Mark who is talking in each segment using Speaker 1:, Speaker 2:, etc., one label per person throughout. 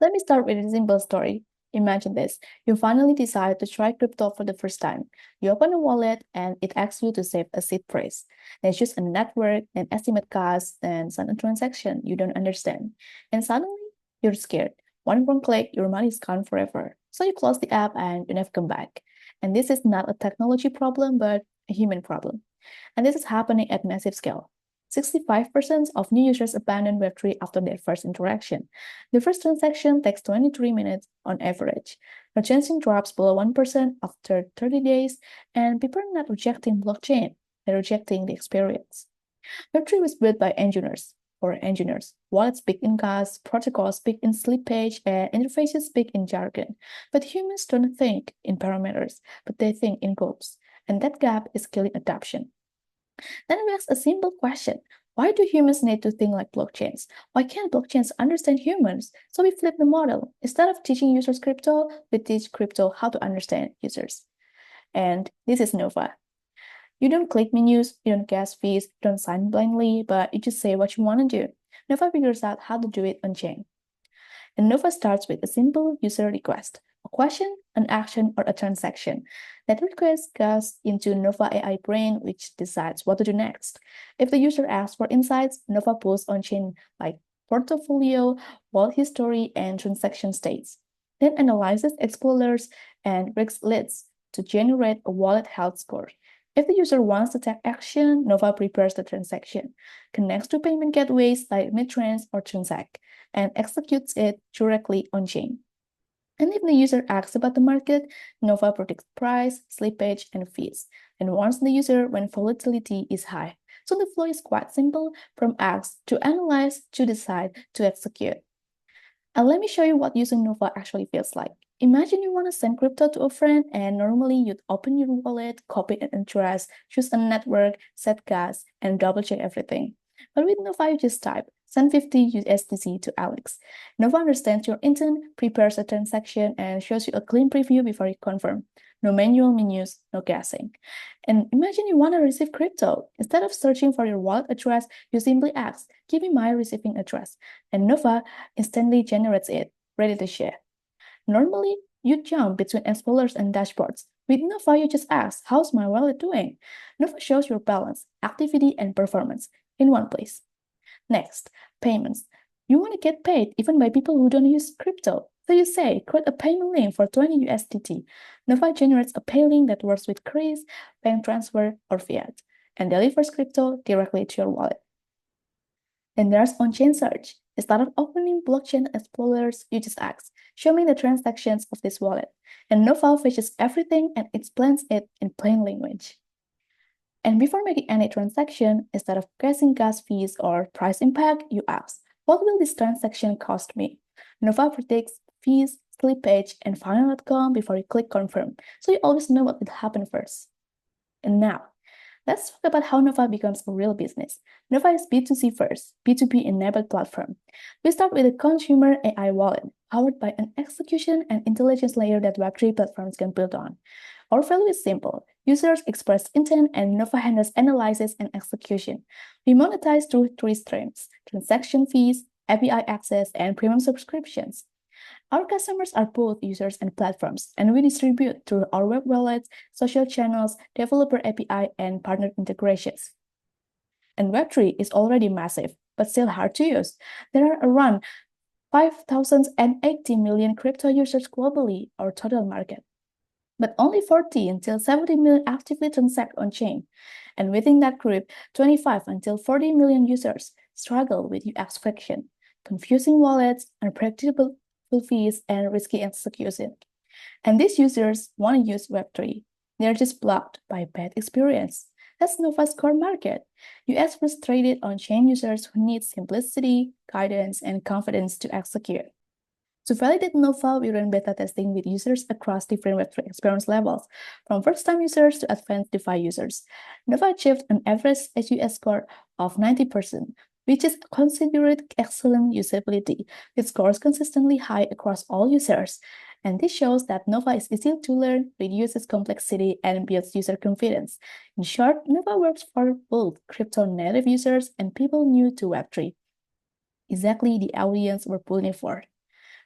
Speaker 1: Let me start with a simple story. Imagine this. You finally decide to try crypto for the first time. You open a wallet and it asks you to save a seed phrase. Then choose a network, then estimate costs, then send a transaction you don't understand. And suddenly, you're scared. One wrong click, your money is gone forever. So you close the app and you never come back. And this is not a technology problem, but a human problem. And this is happening at massive scale. 65% of new users abandon Web3 after their first interaction. The first transaction takes 23 minutes on average. Retention drops below 1% after 30 days, and people are not rejecting blockchain, they're rejecting the experience. Web3 was built by engineers. Wallets speak in cost, protocols speak in slippage, and interfaces speak in jargon. But humans don't think in parameters, but they think in groups. And that gap is killing adoption. Then we ask a simple question. Why do humans need to think like blockchains? Why can't blockchains understand humans? So we flip the model. Instead of teaching users crypto, we teach crypto how to understand users. And this is Nova. You don't click menus, you don't guess fees, you don't sign blindly, but you just say what you want to do. Nova figures out how to do it on chain. And Nova starts with a simple user request, a question, an action, or a transaction. That request goes into Nova AI brain, which decides what to do next. If the user asks for insights, Nova pulls on-chain like portfolio, wallet history, and transaction states. Then analyzes explorers and risk leads to generate a wallet health score. If the user wants to take action, Nova prepares the transaction, connects to payment gateways like Midtrans or Transact, and executes it directly on chain. And if the user asks about the market, Nova predicts price, slippage, and fees, and warns the user when volatility is high. So the flow is quite simple, from ask to analyze to decide to execute. And let me show you what using Nova actually feels like. Imagine you want to send crypto to a friend, and normally you'd open your wallet, copy an address, choose a network, set gas, and double check everything. But with Nova, you just type send 50 USDC to Alex. Nova understands your intent, prepares a transaction, and shows you a clean preview before you confirm. No manual menus, no guessing. And imagine you want to receive crypto. Instead of searching for your wallet address, you simply ask, give me my receiving address. And Nova instantly generates it, ready to share. Normally, you jump between explorers and dashboards. With Nova, you just ask, how's my wallet doing? Nova shows your balance, activity, and performance in one place. Next, payments. You want to get paid even by people who don't use crypto. So you say, create a payment link for 20 USDT. Nova generates a pay link that works with Chris, bank transfer, or fiat, and delivers crypto directly to your wallet. Then there's on-chain search. Instead of opening blockchain explorers, you just ask, show me the transactions of this wallet. And Nova fetches everything and explains it in plain language. And before making any transaction, instead of guessing gas fees or price impact, you ask, what will this transaction cost me? Nova predicts fees, slippage, and final outcome before you click confirm, so you always know what will happen first. And now, let's talk about how Nova becomes a real business. Nova is B2C first, B2B enabled platform. We start with a consumer AI wallet, powered by an execution and intelligence layer that Web3 platforms can build on. Our value is simple. Users express intent and Nova handles analysis and execution. We monetize through three streams: transaction fees, API access, and premium subscriptions. Our customers are both users and platforms, and we distribute through our web wallets, social channels, developer API, and partner integrations. And Web3 is already massive, but still hard to use. There are around 5,080 million crypto users globally, our total market. But only 40 until 70 million actively transact on chain. And within that group, 25 until 40 million users struggle with UX friction, confusing wallets, unpredictable fees, and risky execution. And these users want to use Web3. They're just blocked by bad experience. That's Nova's core market. US frustrated on-chain users who need simplicity, guidance, and confidence to execute. To validate Nova, we ran beta testing with users across different Web3 experience levels, from first-time users to advanced DeFi users. Nova achieved an average HUS score of 90%, which is considered excellent usability, with scores consistently high across all users. And this shows that Nova is easy to learn, reduces complexity, and builds user confidence. In short, Nova works for both crypto-native users and people new to Web3. Exactly the audience we're pulling for.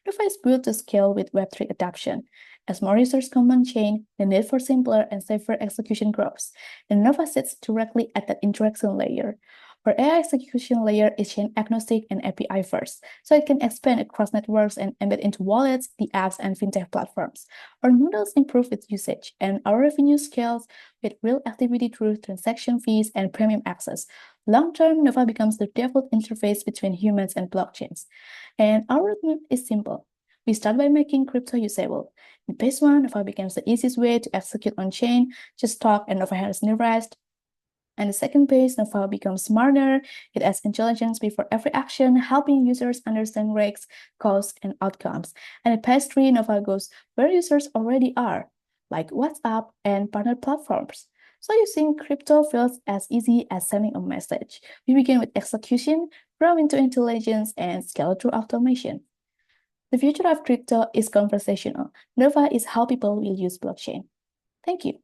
Speaker 1: Nova is built to scale with Web3 adoption. As more users come on chain, the need for simpler and safer execution grows, and Nova sits directly at that interaction layer. Our AI execution layer is chain agnostic and API first, so it can expand across networks and embed into wallets, the apps, and fintech platforms. Our models improve with usage, and our revenue scales with real activity through transaction fees and premium access. Long-term, Nova becomes the default interface between humans and blockchains. And our roadmap is simple. We start by making crypto usable. In phase one, Nova becomes the easiest way to execute on-chain, just talk and Nova has no rest. And the second phase, Nova becomes smarter. It adds intelligence before every action, helping users understand risks, costs, and outcomes. And in phase three, Nova goes where users already are, like WhatsApp and partner platforms. So using crypto feels as easy as sending a message. We begin with execution, grow into intelligence, and scale through automation. The future of crypto is conversational. Nova is how people will use blockchain. Thank you.